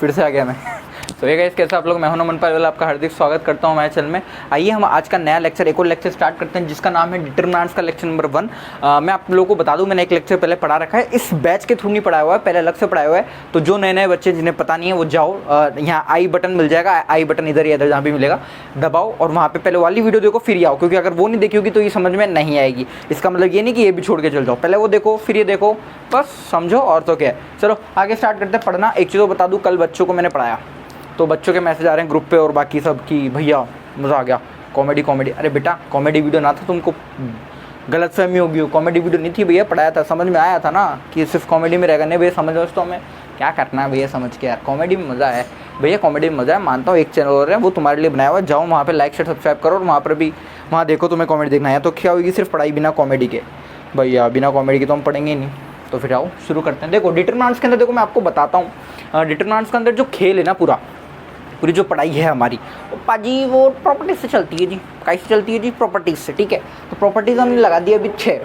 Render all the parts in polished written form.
फिर से आ गया मैं। तो ये गाइस कैसे आप लोग, मैं हूं नमन पालीवाल, आपका हार्दिक स्वागत करता हूं हमारे चैनल में। आइए हम आज का नया लेक्चर, एक और लेक्चर स्टार्ट करते हैं जिसका नाम है डिटरमिनेंट्स का लेक्चर नंबर 1। मैं आप लोगों को बता दूं, मैंने एक लेक्चर पहले पढ़ा रखा है, इस बैच के थ्रू नहीं पढ़ाया हुआ है, पहले अलग से पढ़ाया हुआ है। तो जो नए नए बच्चे जिन्हें पता नहीं है वो जाओ, यहाँ आई बटन मिल जाएगा, आई बटन इधर या इधर जहाँ भी मिलेगा दबाओ और वहाँ पे पहले वाली वीडियो देखो फिर आओ, क्योंकि अगर वो नहीं देखी होगी तो ये समझ में नहीं आएगी। इसका मतलब ये नहीं कि ये भी छोड़ के चल जाओ, पहले वो देखो फिर ये देखो, बस समझो और तो क्या है। चलो आगे स्टार्ट करते हैं पढ़ना। एक चीज़ बता दूँ, कल बच्चों को मैंने पढ़ाया तो बच्चों के मैसेज आ रहे हैं ग्रुप पे और बाकी सब कि भैया मज़ा आ गया, कॉमेडी कॉमेडी। अरे बेटा कॉमेडी वीडियो ना था, तुमको गलतफहमी होगी, कॉमेडी वीडियो नहीं थी भैया, पढ़ाया था, समझ में आया था ना कि सिर्फ कॉमेडी में रहेगा। नहीं भैया समझ लो, तो हमें क्या करना है भैया, समझ के यार कॉमेडी में मज़ा है भैया, कॉमेडी में मज़ा है, मानता हूँ। एक चैनल और है वो तुम्हारे लिए बनाया हुआ है, जाओ वहाँ पर लाइक शेयर सब्सक्राइब करो और वहाँ पर भी वहाँ देखो तुम्हें कॉमेडी देखना है। तो क्या होगी सिर्फ पढ़ाई बिना कॉमेडी के, भैया बिना कॉमेडी के तो हम पढ़ेंगे ही नहीं। तो फिर आओ शुरू करते हैं। देखो डिटरमिनेंट्स के अंदर, देखो मैं आपको बताता हूँ, डिटरमिनेंट्स के अंदर जो खेल है ना, पूरी जो पढ़ाई है हमारी पाजी वो प्रॉपर्टीज से चलती है जी। कैसे चलती है जी? प्रॉपर्टीज से, ठीक है। तो प्रॉपर्टीज हमने लगा दी अभी छः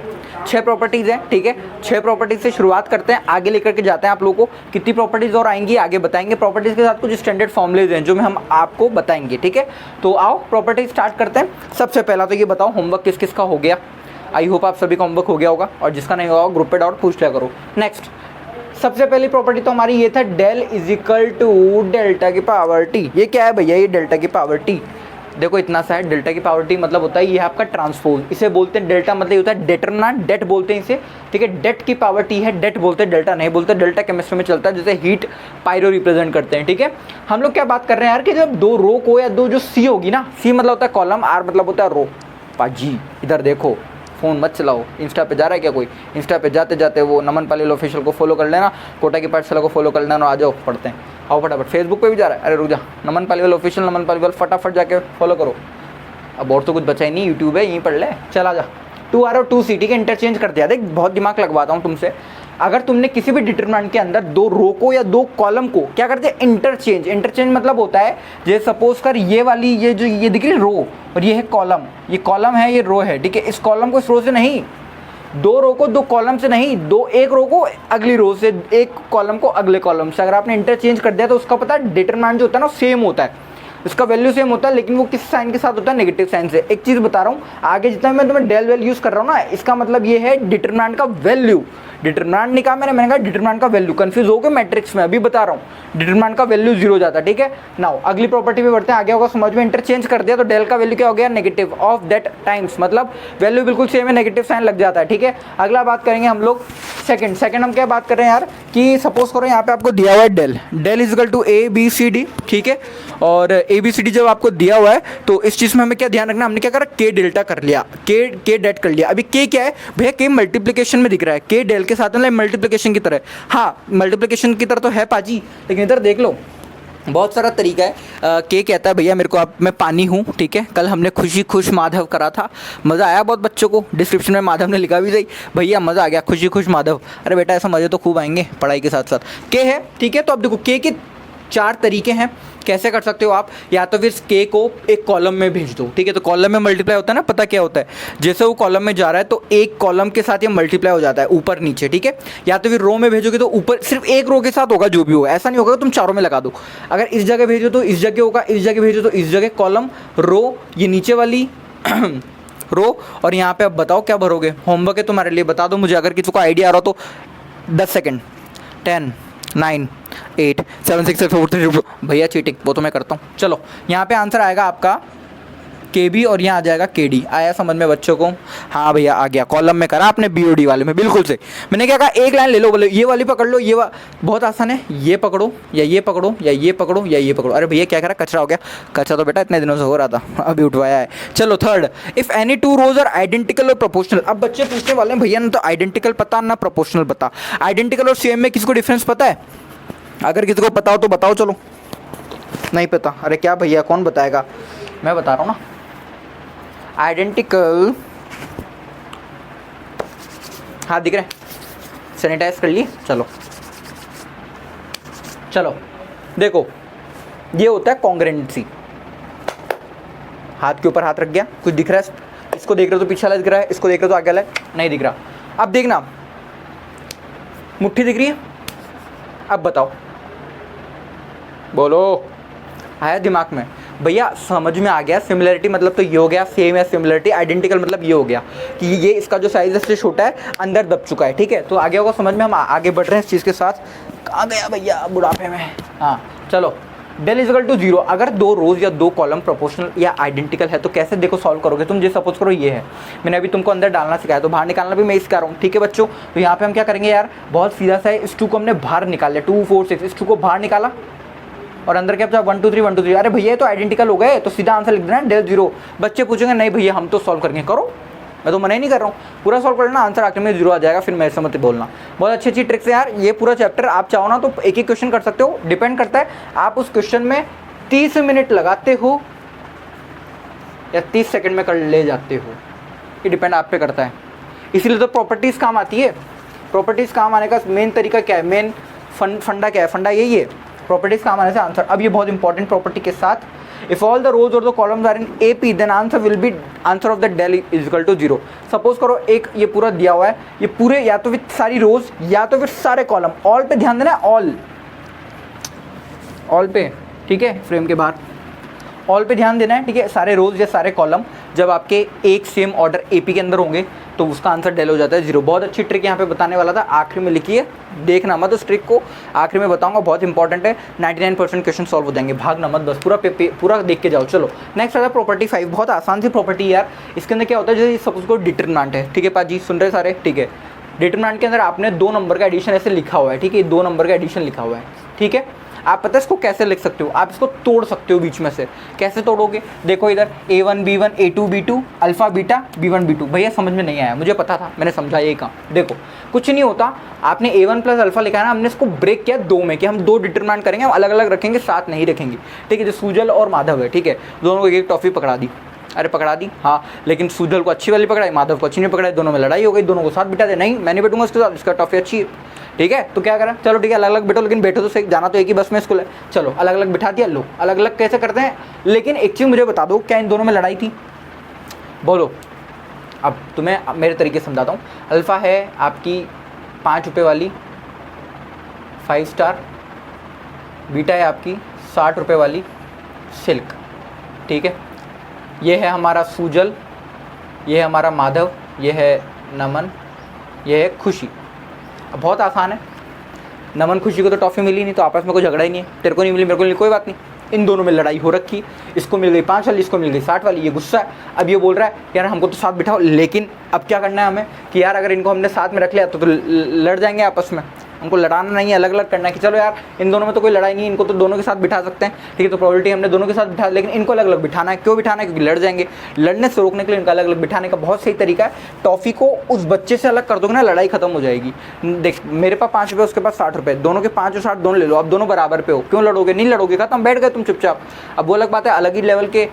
प्रॉपर्टीज़ हैं, ठीक है। 6 प्रॉपर्टीज से शुरुआत करते हैं, आगे लेकर के जाते हैं आप लोगों को। कितनी प्रॉपर्टीज और आएंगी आगे बताएंगे। प्रॉपर्टीज के साथ कुछ स्टैंडर्ड फॉर्मूलेज हैं जो मैं हम आपको बताएंगे, ठीक है। तो आओ प्रॉपर्टीज स्टार्ट करते हैं। सबसे पहला तो ये बताओ होमवर्क किस किस का हो गया। आई होप आप सभी का होमवर्क हो गया होगा, और जिसका नहीं होगा ग्रुप पे डाउट पूछ लिया करो। नेक्स्ट सबसे पहली प्रॉपर्टी तो हमारी ये था, del is equal to delta की पावर टी। ये क्या है भैया? ये डेल्टा की पावर टी, देखो इतना सा है। डेल्टा की पावर टी मतलब होता है ये है आपका ट्रांसपोज, इसे बोलते हैं डेल्टा, मतलब ये होता है डिटरमिनेंट, डेट बोलते हैं इसे, ठीक है। डेट की पावर टी है, डेट बोलते हैं, डेल्टा नहीं बोलते। डेल्टा केमिस्ट्री में चलता है, जैसे हीट पायरो रिप्रेजेंट करते हैं, ठीक है। हम लोग क्या बात कर रहे हैं यार कि जब दो रो को या दो जो सी होगी ना, सी मतलब होता है कॉलम, आर मतलब होता है रो। पाजी इधर देखो, फ़ोन मत चलाओ। इंस्टा पे जा रहा है क्या कोई? इंस्टा पे जाते जाते वो नमन पालीवाल ऑफिशियल को फॉलो कर लेना, कोटा की पाठशाला को फॉलो कर लेना, और आ जाओ पढ़ते हैं। आओ फटाफट। फेसबुक पे भी जा रहा है, अरे रुक जा, नमन पालीवाल ऑफिशियल, नमन पालीवाल फटाफट जाके फॉलो करो। अब और तो कुछ बचा ही नहीं, यूट्यूब है यहीं पढ़ ले, चला जा। 2R और 2C, ठीक है, इंटरचेंज कर दिया। देख बहुत दिमाग लगवाता हूँ तुमसे। अगर तुमने किसी भी डिटरमिनेंट के अंदर दो रो को या दो कॉलम को क्या करते हैं? इंटरचेंज। इंटरचेंज मतलब होता है जैसे सपोज कर ये वाली, ये जो ये दिख रही है रो और ये है कॉलम, ये कॉलम है ये रो है, ठीक है। इस कॉलम को इस रो से नहीं, दो रो को दो कॉलम से नहीं, एक रो को अगली रो से, एक कॉलम को अगले कॉलम से। अगर आपने इंटरचेंज कर दिया तो उसका पता है डिटरमिनेंट जो होता है ना सेम होता है, उसका वैल्यू सेम होता है, लेकिन वो किस साइन के साथ होता है? नेगेटिव साइन से। एक चीज़ बता रहा हूँ, आगे जितना मैं तुम्हें डेल वेल यूज़ कर रहा हूँ ना, इसका मतलब ये है डिटरमिनेंट का वैल्यू। डिटरमिनेंट नहीं कहा मैंने कहा डिटरमिनेंट का वैल्यू। कंफ्यूज हो गए मैट्रिक्स में? अभी बता रहा हूँ, डिटरमिनेंट का वैल्यू 0 हो जाता है, ठीक है। नाउ अगली प्रॉपर्टी पे बढ़ते हैं, आगे होगा समझ में। इंटरचेंज कर दिया तो डेल का वैल्यू क्या हो गया? नेगेटिव ऑफ दैट टाइम्स, मतलब वैल्यू बिल्कुल सेम है, नेगेटिव साइन लग जाता है, ठीक है। अगला बात करेंगे हम लोग सेकंड हम क्या बात कर रहे हैं यार कि सपोज करो यहाँ पे आपको दिया हुआ है del is equal to ABCD, ठीक है। और ABCD जब आपको दिया हुआ है तो इस चीज़ में हमें क्या ध्यान रखना, हमने क्या करा? के डेल्टा कर लिया, के डेट कर लिया। अभी के क्या है भैया? के मल्टीप्लिकेशन में दिख रहा है, के डेल के साथ मतलब मल्टीप्लिकेशन की तरह। हाँ मल्टीप्लिकेशन की तरह तो है पाजी, लेकिन इधर देख लो बहुत सारा तरीका है। के कहता है भैया मेरे को, आप मैं पानी हूँ, ठीक है। कल हमने खुशी खुश माधव करा था, मज़ा आया बहुत बच्चों को। डिस्क्रिप्शन में माधव ने लिखा भी सही, भैया मज़ा आ गया, खुशी खुश माधव। अरे बेटा ऐसा मज़े तो खूब आएंगे पढ़ाई के साथ साथ। के है, ठीक है। तो अब देखो के 4 तरीके हैं, कैसे कर सकते हो आप। या तो फिर के को एक कॉलम में भेज दो, ठीक है। तो कॉलम में मल्टीप्लाई होता है ना, पता क्या होता है? जैसे वो कॉलम में जा रहा है तो एक कॉलम के साथ ये मल्टीप्लाई हो जाता है ऊपर नीचे, ठीक है। या तो फिर रो में भेजोगे तो ऊपर सिर्फ एक रो के साथ होगा जो भी होगा, ऐसा नहीं होगा तुम चारों में लगा दो। अगर इस जगह भेजो तो इस जगह होगा, इस जगह भेजो तो इस जगह, कॉलम रो ये नीचे वाली रो। और यहाँ पे अब बताओ क्या भरोगे? होमवर्क है तुम्हारे लिए, बता दो मुझे अगर किसी को आइडिया आ रहा हो तो। 10 सेकेंड, 10 9 8 7 6 4 3 भैया चीटिंग वो तो मैं करता हूँ। चलो यहाँ पे आंसर आएगा आपका KB और यहाँ आ जाएगा KD। आया समझ में बच्चों को? हाँ भैया आ गया। कॉलम में करा आपने BOD वाले में, बिल्कुल से। मैंने क्या कहा? एक लाइन ले लो, बोले ये वाली पकड़ लो, बहुत आसान है, ये पकड़ो या ये पकड़ो या ये पकड़ो या ये पकड़ो। अरे भैया क्या करा? कचरा हो गया। कचरा तो बेटा इतने दिनों से हो रहा था, अभी उठवाया है। चलो third, if any 2 rows are identical और प्रोपोर्शनल। अब बच्चे पूछने वाले हैं भैया ना तो आइडेंटिकल पता ना प्रोपोर्शनल पता। आइडेंटिकल और सेम में किसको डिफरेंस पता है? अगर किसी को पता हो तो बताओ। चलो नहीं पता? अरे क्या भैया कौन बताएगा? मैं बता रहा हूँ ना। आइडेंटिकल, हाँ दिख रहे हैं, सैनिटाइज कर लिए। चलो देखो ये होता है कॉन्ग्रुएंसी। हाथ के ऊपर हाथ रख गया, कुछ दिख रहा है? इसको देख रहे हो तो पीछे वाला दिख रहा है, इसको देख रहे हो तो आगे वाला नहीं दिख रहा। अब देखना मुट्ठी दिख रही है, अब बताओ बोलो, आया दिमाग में? भैया समझ में आ गया। सिमिलरिटी मतलब तो ये हो गया, सेम या सिमिलरिटी। आइडेंटिकल मतलब ये हो गया कि ये इसका जो साइज इससे छोटा है, अंदर दब चुका है, ठीक है। तो आगे होगा समझ में, हम आगे बढ़ रहे हैं इस चीज़ के साथ। कहाँ गया भैया बुढ़ापे में? हाँ चलो, डेल इज इक्वल टू 0। अगर दो रोज या दो कॉलम प्रोपोर्शनल या आइडेंटिकल है तो कैसे देखो सॉल्व करोगे तुम? जो सपोज करो ये है, मैंने अभी तुमको अंदर डालना सिखाया, तो बाहर निकालना भी मैं ही सिखा रहा हूँ, ठीक है बच्चों। तो यहाँ पे हम क्या करेंगे यार, बहुत सीधा सा है। इस 2 को हमने बाहर निकाल लिया, 2 4 6, इस 2 को बाहर निकाला और अंदर क्या बचा, 1 2 3 1 2 3। अरे भैया ये तो आइडेंटिकल हो गए, तो सीधा आंसर लिख देना डेल 0। बच्चे पूछेंगे नहीं भैया हम तो सॉल्व करेंगे, करो, मैं तो मना ही नहीं कर रहा हूँ, पूरा सॉल्व कर लेना, आंसर आखिर में 0 आ जाएगा, फिर मेरे से मत बोलना। बहुत अच्छी अच्छी ट्रिक्स है यार। ये पूरा चैप्टर आप चाहो ना तो एक ही क्वेश्चन कर सकते हो, डिपेंड करता है आप उस क्वेश्चन में 30 मिनट लगाते हो या 30 सेकंड में कर ले जाते हो, ये डिपेंड आप पे करता है। इसीलिए तो प्रॉपर्टीज़ काम आती है। प्रॉपर्टीज़ काम आने का मेन तरीका क्या है, मेन फंडा क्या है? फंडा यही है, प्रॉपर्टीज़ काम आने से आंसर। अब ये बहुत इंपॉर्टेंट प्रॉपर्टी के साथ, इफ ऑल द रोज और the columns are in AP then answer will be answer of the del is equal to 0। Suppose करो एक ये पूरा दिया हुआ है, ये पूरे या तो फिर सारी रोज या तो फिर सारे कॉलम, ऑल पे ध्यान देना है, ऑल पे, ठीक है, फ्रेम के बाहर ऑल पे ध्यान देना है, ठीक है। सारे रोज या सारे कॉलम जब आपके एक सेम ऑर्डर AP के अंदर होंगे तो उसका आंसर डेल हो जाता है 0। बहुत अच्छी ट्रिक यहाँ पे बताने वाला था, आखिरी में लिखिए, देखना मत उस ट्रिक को, आखिरी में बताऊंगा, बहुत इंपॉर्टेंट है। 99% क्वेश्चन सॉल्व हो जाएंगे, भागना मत, बस पूरा देख के जाओ। चलो नेक्स्ट आता है प्रॉपर्टी 5, बहुत आसान सी प्रॉपर्टी यार। इसके अंदर क्या होता है, जैसे सपोज को डिटरमिनेंट है, ठीक है पाजी, सुन रहे सारे, ठीक है। डिटरमिनेंट के अंदर आपने 2 नंबर का एडिशन ऐसे लिखा हुआ है, ठीक है, 2 नंबर का एडिशन लिखा हुआ है, ठीक है। आप पता है इसको कैसे लिख सकते हो, आप इसको तोड़ सकते हो बीच में से। कैसे तोड़ोगे, देखो इधर A1 B1 A2 B2 alpha beta B1 B2। भैया समझ में नहीं आया, मुझे पता था, मैंने समझा यही काम। देखो कुछ नहीं होता, आपने A1 प्लस अल्फा लिखा है ना, हमने इसको ब्रेक किया 2 में, कि हम 2 डिटरमिनेंट करेंगे, हम अलग अलग रखेंगे, साथ नहीं रखेंगे, ठीक है। जो सुजल और माधव है, ठीक है, दोनों को एक टॉफी पकड़ा दी, अरे पकड़ा दी हाँ, लेकिन सुजल को अच्छी वाली पकड़ाई, माधव को अच्छी नहीं पकड़ाई, दोनों में लड़ाई हो गई, दोनों को साथ बिठा दे, नहीं मैं नहीं बैठूंगा इसके साथ, इसका टॉफी अच्छी है, ठीक है। तो क्या करा, चलो ठीक है अलग अलग बैठो, लेकिन बैठो तो सही, जाना तो एक ही बस में स्कूल है, चलो अलग अलग बिठा दिया, लो अलग अलग कैसे करते हैं। लेकिन एक चीज़ मुझे बता दो, क्या इन दोनों में लड़ाई थी? बोलो, अब तुम्हें मेरे तरीके से समझाता हूँ। अल्फ़ा है आपकी 5 रुपये वाली 5 स्टार, बीटा है आपकी 60 रुपये वाली सिल्क, ठीक है। ये है हमारा सूजल, ये है हमारा माधव, ये है नमन, ये है खुशी। अब बहुत आसान है, नमन खुशी को तो टॉफ़ी मिली नहीं, तो आपस में कोई झगड़ा ही नहीं है, तेरे को नहीं मिली मेरे को नहीं, कोई बात नहीं। इन दोनों में लड़ाई हो रखी, इसको मिल गई 5 वाली, इसको मिल गई 60 वाली, ये गुस्सा है। अब ये बोल रहा है यार हमको तो साथ बिठाओ, लेकिन अब क्या करना है हमें कि यार अगर इनको हमने साथ में रख लिया तो लड़ जाएंगे आपस में, हमको लड़ाना नहीं है, अलग अलग करना है कि चलो यार इन दोनों में तो कोई लड़ाई नहीं है, इनको तो दोनों के साथ बिठा सकते हैं, ठीक है। तो प्रोबेबिलिटी हमने दोनों के साथ बिठा, लेकिन इनको अलग अलग बिठाना है। क्यों बिठाना है? क्योंकि लड़ जाएंगे। लड़ने से रोकने के लिए इनका अलग अलग बिठाने का बहुत सही तरीका है, टॉफ़ी को उस बच्चे से अलग कर दोगे ना, लड़ाई खत्म हो जाएगी। देख मेरे पास 5 रुपये, उसके पास 60 रुपये, दोनों के 5 और 60 दोनों ले लो, अब दोनों बराबर पे हो, क्यों लड़ोगे? नहीं लड़ोगे, खत्म, बैठ गए तुम चुपचाप। अब वो अलग बात है, अलग ही लेवल के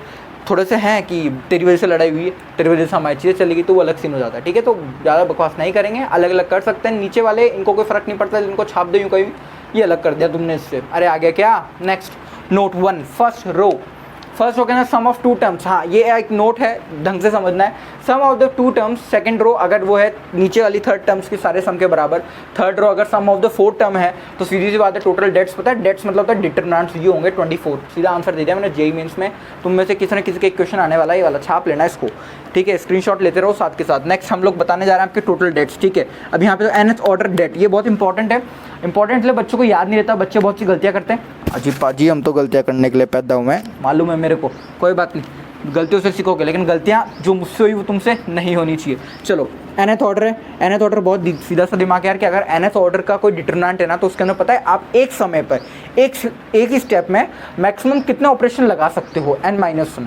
थोड़े से हैं कि तेरी वजह से लड़ाई हुई है, तेरी वजह से हमारी चीज़ें चलेगी, तो वो अलग सीन हो जाता है, ठीक है। तो ज़्यादा बकवास नहीं करेंगे, अलग अलग कर सकते हैं। नीचे वाले इनको कोई फ़र्क नहीं पड़ता, इनको छाप दो यूँ कहीं, ये अलग कर दिया तुमने इससे। अरे आ गया क्या? Next note 1 first row, first row कहना सम ऑफ 2 टर्म्स। हाँ ये एक नोट है, ढंग से समझना है। Sum of the 2 terms, second row अगर वो है नीचे वाली 3rd टर्म्स के सारे सम के बराबर, 3rd रो अगर सम ऑफ द 4th टर्म है, तो सीधी सी बात है टोटल डेट्स पता है, डेट्स मतलब होता है डिटरमिनेंट्स, ये होंगे 24। सीधा आंसर दे दिया मैंने जेईई मेंस में। तुम में से किसी न किसी का एक क्वेश्चन आने वाला है, ये वाला छाप लेना इसको, ठीक है, स्क्रीनशॉट लेते रहो साथ के साथ। नेक्स्ट हम लोग बताने जा रहे हैं आपके टोटल डेट्स, ठीक है। अब यहाँ पे तो nth ऑर्डर डेट, ये बहुत इंपॉर्टेंट है, इंपॉर्टेंट इसलिए बच्चों को याद नहीं रहता, बच्चे बहुत सी गलतियाँ करते हैं। अजी पाजी हम तो गलतियाँ करने के लिए पैदा हुए हैं, मालूम है मेरे को, कोई बात नहीं, गलतियों से सीखोगे, लेकिन गलतियाँ जो मुझसे हुई वो तुमसे नहीं होनी चाहिए। चलो nth ऑर्डर है, nth ऑर्डर बहुत सीधा सा दिमाग है यार कि अगर nth ऑर्डर का कोई डिटरमिनेंट है ना, तो उसके अंदर पता है आप एक समय पर एक ही स्टेप में मैक्सिमम कितने ऑपरेशन लगा सकते हो, n-1।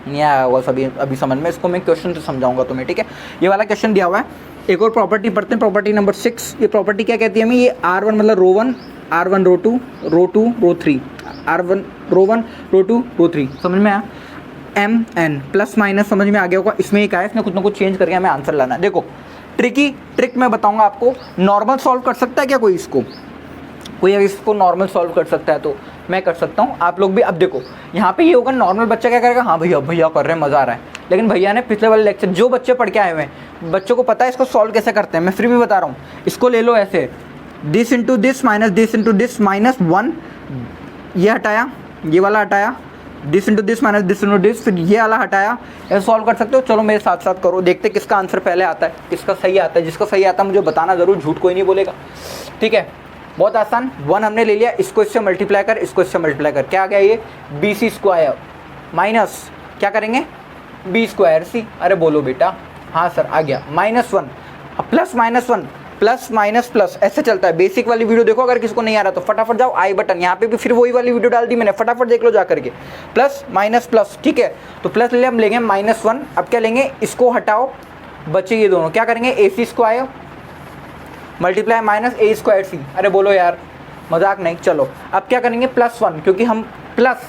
नहीं आया हुआ सभी अभी समझ में, इसको मैं क्वेश्चन से समझाऊंगा तुम्हें, ठीक है। ये वाला क्वेश्चन दिया हुआ है। एक और प्रॉपर्टी पढ़ते हैं, प्रॉपर्टी नंबर 6। ये प्रॉपर्टी क्या कहती है हमें, ये R1 मतलब रो 1, R1 रो 2, रो 2 रो 3, R1 रो 1 रो 2 रो 3, समझ में आया। MN प्लस माइनस समझ में आ गया होगा, इसमें एक आया, इसमें कुछ ना कुछ चेंज करके हमें आंसर लाना है। देखो ट्रिक मैं बताऊंगा आपको। नॉर्मल सॉल्व कर सकता है क्या कोई इसको? कोई अगर इसको नॉर्मल सॉल्व कर सकता है तो मैं कर सकता हूँ, आप लोग भी। अब देखो यहाँ पे ये होगा, नॉर्मल बच्चा क्या करेगा, हाँ भैया भैया कर रहे हैं, मज़ा आ रहा है। लेकिन भैया ने पिछले वाले लेक्चर जो बच्चे पढ़ के आए हुए हैं, बच्चों को पता है इसको सॉल्व कैसे करते हैं, मैं फिर भी बता रहा हूँ। इसको ले लो ऐसे, this into this minus this into this minus 1 ये हटाया, ये वाला हटाया, this into this minus this into this, फिर ये वाला हटाया, ऐसे सॉल्व कर सकते हो। चलो मेरे साथ साथ करो, देखते किसका आंसर पहले आता है, किसका सही आता है। जिसका सही आता है मुझे बताना ज़रूर, झूठ कोई नहीं बोलेगा, ठीक है। बहुत आसान, 1 हमने ले लिया, इसको इससे मल्टीप्लाई कर, इसको इससे मल्टीप्लाई कर, क्या आ गया ये BC स्क्वायर माइनस क्या करेंगे B स्क्वायर C। अरे बोलो बेटा, हाँ सर आ गया, -1 प्लस -1 प्लस माइनस प्लस ऐसे चलता है। बेसिक वाली वीडियो देखो, अगर किसको नहीं आ रहा तो फटाफट जाओ आई बटन, यहाँ पे भी फिर वही वाली वीडियो डाल दी मैंने, फटाफट देख लो जा करके। प्लस माइनस प्लस, ठीक है, तो प्लस ले लिया, हम लेंगे -1। अब क्या लेंगे, इसको हटाओ, बचे ये दोनों, क्या करेंगे AC square multiply minus A square C। अरे बोलो यार, मजाक नहीं। चलो अब क्या करेंगे, +1, क्योंकि हम प्लस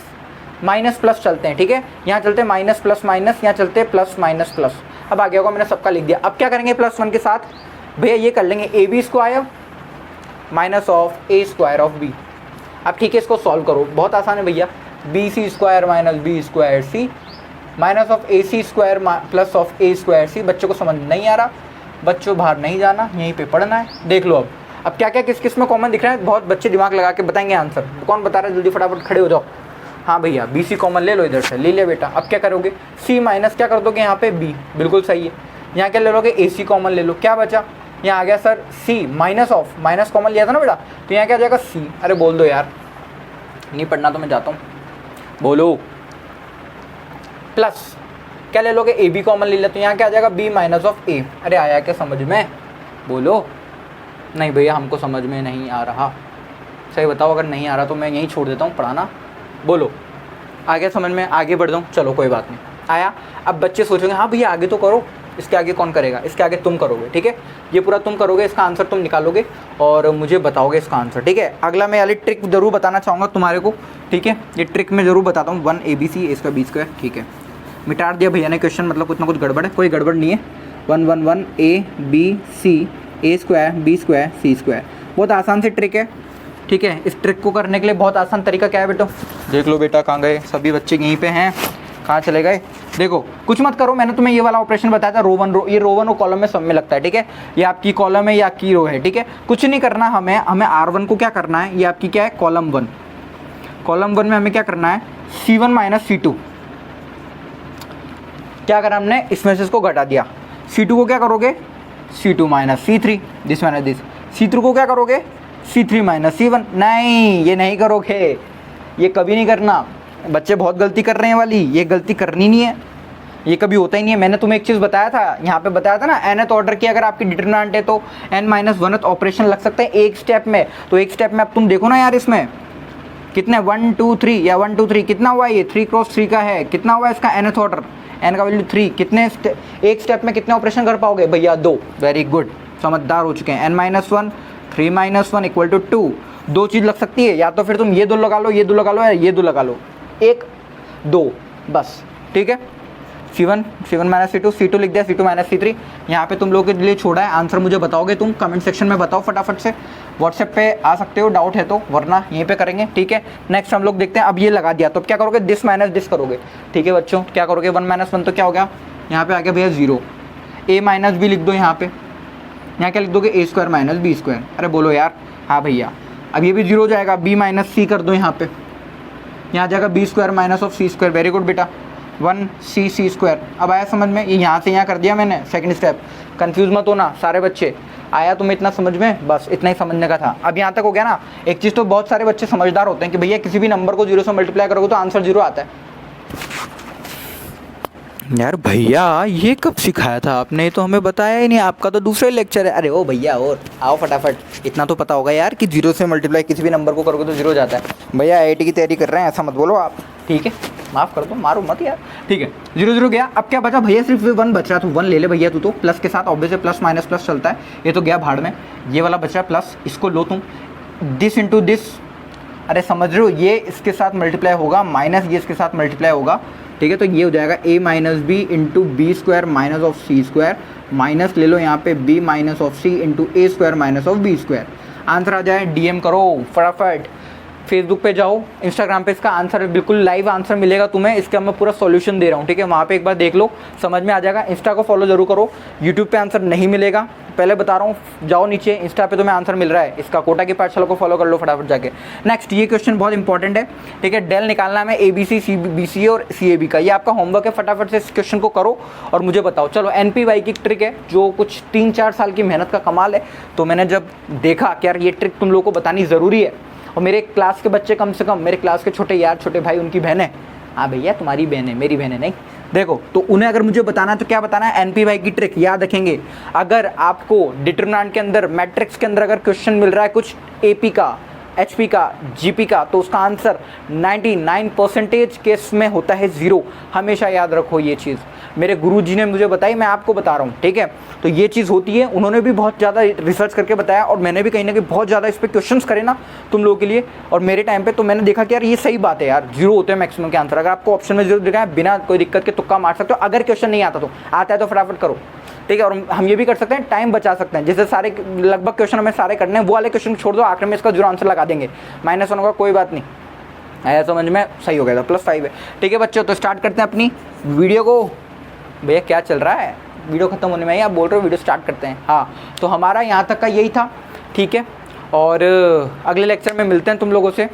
माइनस प्लस चलते हैं, ठीक है, यहाँ चलते हैं माइनस प्लस माइनस, यहाँ चलते हैं प्लस माइनस प्लस। अब आगे होगा, मैंने सबका लिख दिया। अब क्या करेंगे +1 के साथ भैया ये कर लेंगे AB square minus of A square of B। अब ठीक है, इसको सॉल्व करो, बहुत आसान है भैया। BC square minus B square C minus of AC square plus of A square C। बच्चों को समझ नहीं आ रहा, बच्चों बाहर नहीं जाना, यहीं पे पढ़ना है। देख लो अब क्या क्या किस किस में कॉमन दिख रहा है, बहुत बच्चे दिमाग लगा के बताएंगे आंसर। कौन बता रहा है, जल्दी फटाफट खड़े हो जाओ। हाँ भैया BC कॉमन ले लो, इधर से ले लिया बेटा। अब क्या करोगे, C माइनस क्या कर दोगे यहाँ पे B, बिल्कुल सही है। यहाँ क्या ले लोगे, AC कॉमन ले लो, क्या बचा, यहाँ आ गया sir C minus of, minus common लिया था ना बेटा, तो यहाँ क्या आ जाएगा C। अरे बोल दो यार, नहीं पढ़ना तो मैं जाता हूँ, बोलो। प्लस क्या ले लोगे, AB कॉमन ले लिया, तो यहाँ क्या आ जाएगा B माइनस ऑफ A। अरे आया क्या समझ में, बोलो। नहीं भैया हमको समझ में नहीं आ रहा, सही बताओ, अगर नहीं आ रहा तो मैं यहीं छोड़ देता हूँ पढ़ाना, बोलो। आ गया समझ में, आगे बढ़ जाऊँ, चलो कोई बात नहीं, आया। अब बच्चे सोचेंगे हाँ भैया आगे तो करो, इसके आगे कौन करेगा, इसके आगे तुम करोगे, ठीक है, ये पूरा तुम करोगे, इसका आंसर तुम निकालोगे और मुझे बताओगे इसका आंसर, ठीक है। अगला मैं वाली ट्रिक ज़रूर बताना चाहूँगा तुम्हारे को, ठीक है, ये ट्रिक मैं ज़रूर बताता हूँ। 1 ABC इसका B स्क्वायर, ठीक है, मिटा दिया भैया ने क्वेश्चन, मतलब कुछ ना कुछ गड़बड़ है, कोई गड़बड़ नहीं है। 1 1 1 ABC A square B square C square, बहुत आसान सी ट्रिक है, ठीक है। इस ट्रिक को करने के लिए बहुत आसान तरीका क्या है बेटो, देख लो बेटा, कहाँ गए सभी बच्चे, यहीं पे हैं, कहाँ चले गए। देखो कुछ मत करो, मैंने तुम्हें ये वाला ऑपरेशन बताया था, रो 1 रो, ये रो 1 रो कॉलम में सब में लगता है, ठीक है, ये आपकी कॉलम है, ये आपकी रो है, ठीक है। कुछ नहीं करना हमें R1 को क्या करना है, ये आपकी क्या है कॉलम 1, कॉलम 1 में हमें क्या करना है C1 माइनस C2, क्या करा हमने, इसमें से इसको घटा दिया। C2 को क्या करोगे, C2 minus C3, this minus this. C3 को क्या करोगे, C3 माइनस C1। नहीं, ये नहीं करोगे, ये कभी नहीं करना, बच्चे बहुत गलती कर रहे हैं वाली, ये गलती करनी नहीं है, ये कभी होता ही नहीं है। मैंने तुम्हें एक चीज़ बताया था, यहाँ पे बताया था ना, nth ऑर्डर की अगर आपकी डिटरमिनेंट है तो n-1th ऑपरेशन लग सकता है एक स्टेप में। तो एक स्टेप में अब तुम देखो ना यार, इसमें कितने 1 2 3 या 1 2 3 कितना हुआ, ये 3 क्रॉस 3 का है, कितना हुआ इसका nth ऑर्डर, n का वैल्यू 3, कितने एक स्टेप में कितने ऑपरेशन कर पाओगे भैया, 2। वेरी गुड, समझदार हो चुके हैं। n-1 3 - 1 इक्वल टू 2, 2 चीज़ लग सकती है, या तो फिर तुम ये 2 लगा लो, ये 2 लगा लो, या ये 2 लगा लो, 1 2 बस, ठीक है। C1 माइनस C2, C2 लिख दिया, C2 माइनस C3, यहाँ पे तुम लोगों के लिए छोड़ा है। आंसर मुझे बताओगे तुम, कमेंट सेक्शन में बताओ फटाफट से, व्हाट्सएप पे आ सकते हो डाउट है तो, वरना यहीं पे करेंगे, ठीक है। नेक्स्ट हम लोग देखते हैं, अब ये लगा दिया तो अब क्या करोगे, दिस माइनस दिस करोगे, ठीक है बच्चों। क्या करोगे, 1 - 1 तो क्या हो गया, यहाँ पे आ गया भैया 0, A माइनस B लिख दो यहाँ पे, यहाँ क्या लिख दोगे, A square minus B square. अरे बोलो यार, हाँ भैया, अब ये भी 0 हो जाएगा, B माइनस C कर दो यहाँ पे, यहाँ जाएगा B square minus of C square. Very good बेटा, 1C स्क्वायर। अब आया समझ में, ये यहाँ से यहाँ कर दिया मैंने, सेकंड स्टेप। कंफ्यूज मत होना सारे बच्चे, आया तुम्हें इतना समझ में, बस इतना ही समझने का था। अब यहाँ तक हो गया ना। एक चीज़ तो बहुत सारे बच्चे समझदार होते हैं कि भैया किसी भी नंबर को 0 से मल्टीप्लाई करोगे तो आंसर 0 आता है। यार भैया ये कब सिखाया था आपने, तो हमें बताया ही नहीं, आपका तो दूसरा ही लेक्चर है। अरे ओ भैया, और आओ फटाफट, इतना तो पता होगा यार कि 0 से मल्टीप्लाई किसी भी नंबर को करोगे तो 0 जाता है। भैया IIT की तैयारी कर रहे हैं, ऐसा मत बोलो आप, ठीक है, माफ़ कर दो, मारो मत यार, ठीक है। 0 0 गया। अब क्या बचा भैया, सिर्फ 1 बच रहा, तो 1 ले ले भैया तू तो, प्लस के साथ ऑब्वियसली प्लस माइनस प्लस चलता है, ये तो गया भाड़ में। ये वाला बच रहा प्लस, इसको लो तुम, दिस इंटू दिस, अरे समझ रहे हो, ये इसके साथ मल्टीप्लाई होगा, माइनस ये इसके साथ मल्टीप्लाई होगा, ठीक है। तो ये हो जाएगा A minus B into B square minus of C square, minus ले लो यहाँ पे B minus of C into A square minus of B square. Answer आ जाए, DM करो फटाफट, फेसबुक पे जाओ, इंस्टाग्राम पे इसका आंसर बिल्कुल लाइव आंसर मिलेगा तुम्हें, इसका मैं पूरा सॉल्यूशन दे रहा हूँ, ठीक है। वहाँ पे एक बार देख लो, समझ में आ जाएगा। इंस्टा को फॉलो जरूर करो, यूट्यूब पे आंसर नहीं मिलेगा, पहले बता रहा हूँ। जाओ नीचे, इंस्टा पे तुम्हें आंसर मिल रहा है इसका, कोटा की पाठशाला को फॉलो कर लो फटाफट जाके। नेक्स्ट, ये क्वेश्चन बहुत इंपॉर्टेंट है, ठीक है। डेल निकालना है ABC, BCA और CAB का, ये आपका होमवर्क है, फटाफट से इस क्वेश्चन को करो और मुझे बताओ। चलो, NPY की ट्रिक है जो कुछ 3-4 साल की मेहनत का कमाल है। तो मैंने जब देखा कि यार ये ट्रिक तुम लोगों को बतानी ज़रूरी है, और मेरे क्लास के बच्चे, कम से कम मेरे क्लास के छोटे यार, छोटे भाई, उनकी बहनें, हाँ भैया तुम्हारी बहन है, मेरी बहन है नहीं, देखो, तो उन्हें अगर मुझे बताना है तो क्या बताना है, NPY की ट्रिक याद रखेंगे। अगर आपको डिटरमिनेंट के अंदर, मैट्रिक्स के अंदर अगर क्वेश्चन मिल रहा है कुछ AP का, HP का, GP का, तो उसका आंसर 99% केस में होता है 0। हमेशा याद रखो ये चीज़, मेरे गुरुजी ने मुझे बताई, मैं आपको बता रहा हूँ, ठीक है। तो ये चीज़ होती है, उन्होंने भी बहुत ज़्यादा रिसर्च करके बताया, और मैंने भी कहीं ना कहीं बहुत ज़्यादा इस पर क्वेश्चंस करे ना तुम लोगों के लिए, और मेरे टाइम पे तो मैंने देखा कि यार ये सही बात है यार, 0 होते हैं मैक्सिमम के आंसर। अगर आपको ऑप्शन में 0 दिखा है, बिना कोई दिक्कत के तुक्का मार सकते हो। अगर क्वेश्चन नहीं आता तो, आता है तो फटाफट करो, ठीक है। और हम ये भी कर सकते हैं, टाइम बचा सकते हैं, जैसे सारे लगभग क्वेश्चन हमें सारे करने हैं, वो वाले क्वेश्चन छोड़ दो, आखिर में इसका 0 आंसर लगा देंगे, -1 होगा, कोई बात नहीं। आया समझ में, सही हो गया था, +5 है, ठीक है बच्चों। तो स्टार्ट करते हैं अपनी वीडियो को। भैया क्या चल रहा है, वीडियो खत्म होने में ही आप बोल रहे हो वीडियो स्टार्ट करते हैं। हाँ, तो हमारा यहाँ तक का यही था, ठीक है। और अगले लेक्चर में मिलते हैं तुम लोगों से।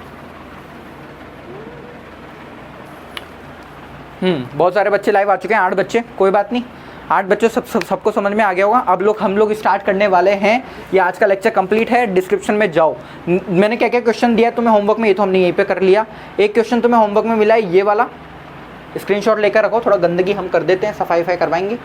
बहुत सारे बच्चे लाइव आ चुके हैं, 8 बच्चे, कोई बात नहीं, 8 बच्चों सबको समझ में आ गया होगा। अब हम लोग स्टार्ट करने वाले हैं, ये आज का लेक्चर कंप्लीट है। डिस्क्रिप्शन में जाओ, मैंने क्या क्या क्वेश्चन दिया तुम्हें होमवर्क में, ये तो हमने यहीं पे कर लिया। एक क्वेश्चन तुम्हें होमवर्क में मिला है, ये वाला, स्क्रीनशॉट लेकर रखो, थोड़ा गंदगी हम कर देते हैं, सफाई करवाएंगे,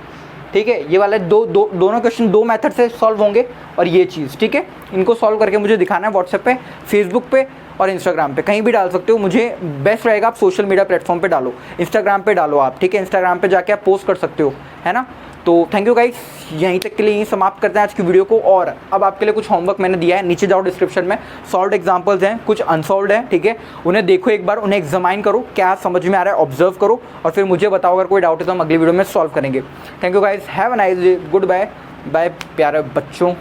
ठीक है। ये वाले दोनों क्वेश्चन 2 मेथड से सॉल्व होंगे, और ये चीज़, ठीक है, इनको सॉल्व करके मुझे दिखाना है व्हाट्सएप पे, फेसबुक पे और इंस्टाग्राम पे, कहीं भी डाल सकते हो। मुझे बेस्ट रहेगा आप सोशल मीडिया प्लेटफॉर्म पे डालो, इंस्टाग्राम पे डालो आप, ठीक है, इंस्टाग्राम पे जाके आप पोस्ट कर सकते हो, है ना। तो थैंक यू गाइस, यहीं तक के लिए यहीं समाप्त करते हैं आज की वीडियो को। और अब आपके लिए कुछ होमवर्क मैंने दिया है, नीचे जाओ डिस्क्रिप्शन में, सॉल्व्ड एग्जांपल्स हैं, कुछ अनसॉल्व्ड हैं, ठीक है, उन्हें देखो एक बार, उन्हें एग्जामाइन करो, क्या समझ में आ रहा है ऑब्जर्व करो, और फिर मुझे बताओ अगर कोई डाउट है तो हम अगली वीडियो में सॉल्व करेंगे। Thank you guys, have a nice day, good bye bye प्यारे बच्चों।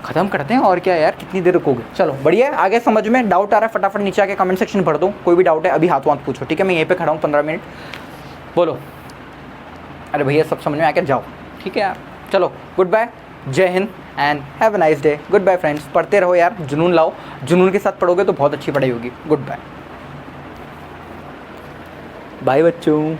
खत्म करते हैं, और क्या यार, कितनी देर रुकोगे। चलो बढ़िया, आगे समझ में डाउट आ रहा है फटाफट नीचे आके कमेंट सेक्शन भर दो, कोई भी डाउट है अभी हाथ पूछो, ठीक है। मैं यहीं पे खड़ा हूँ 15 मिनट, बोलो। अरे भैया सब समझ में आके जाओ, ठीक है यार। चलो गुड बाय, जय Hind and have a nice day, good bye friends. पढ़ते रहो यार, जुनून लाओ, जुनून के साथ पढ़ोगे तो बहुत अच्छी पढ़ाई होगी। गुड बाय, बाय बच्चों।